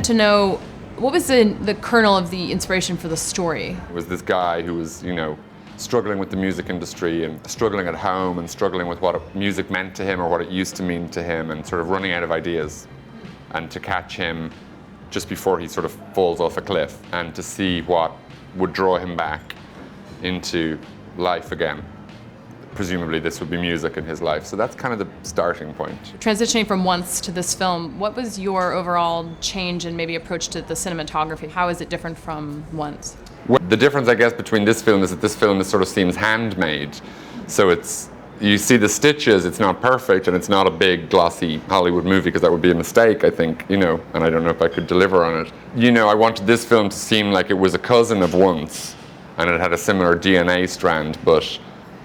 wanted to know, what was the kernel of the inspiration for the story? It was this guy who was, struggling with the music industry and struggling at home and struggling with what music meant to him or what it used to mean to him and sort of running out of ideas. And to catch him just before he sort of falls off a cliff and to see what would draw him back into life again. Presumably this would be music in his life. So that's kind of the starting point. Transitioning from Once to this film, what was your overall change and maybe approach to the cinematography? How is it different from Once? Well, the difference, I guess, between this film is that this film sort of seems handmade. So you see the stitches, it's not perfect, and it's not a big, glossy Hollywood movie, because that would be a mistake, I think, and I don't know if I could deliver on it. I wanted this film to seem like it was a cousin of Once, and it had a similar DNA strand, but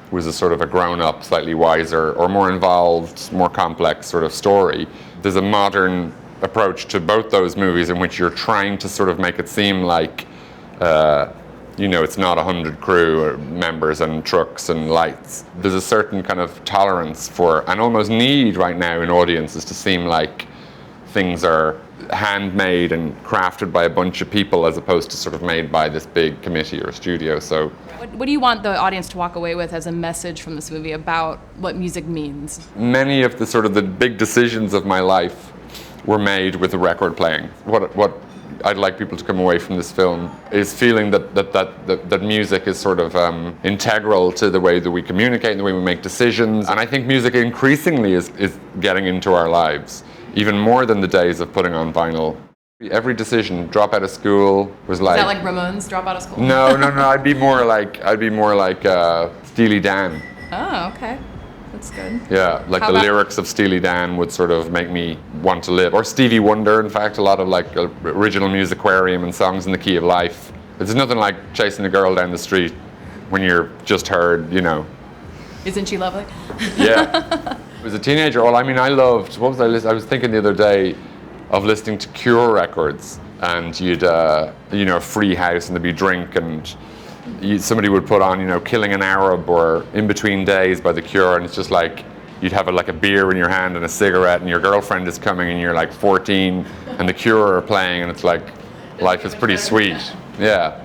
was a sort of a grown-up, slightly wiser, or more involved, more complex sort of story. There's a modern approach to both those movies in which you're trying to sort of make it seem like it's not 100 crew members and trucks and lights. There's a certain kind of tolerance for, and almost need right now in audiences to seem like things are handmade and crafted by a bunch of people as opposed to sort of made by this big committee or studio. So, what do you want the audience to walk away with as a message from this movie about what music means? Many of the sort of the big decisions of my life were made with the record playing. What I'd like people to come away from this film is feeling that music is sort of integral to the way that we communicate and the way we make decisions. And I think music increasingly is getting into our lives, even more than the days of putting on vinyl. Every decision, drop out of school, was like... Is that like Ramones, drop out of school? No. I'd be more like Steely Dan. Oh, okay. That's good. Yeah, like the lyrics of Steely Dan would sort of make me want to live. Or Stevie Wonder, in fact, a lot of like original musicarium and songs in the key of life. There's nothing like chasing a girl down the street when you're just heard, Isn't she lovely? Yeah. As a teenager, I loved, what was I listening? I was thinking the other day of listening to Cure records, and you'd, a free house and there'd be drink, and somebody would put on, Killing an Arab or In Between Days by The Cure, and it's just like, you'd have a beer in your hand and a cigarette, and your girlfriend is coming and you're like 14, and The Cure are playing, and it's like, life is pretty sweet. Yeah.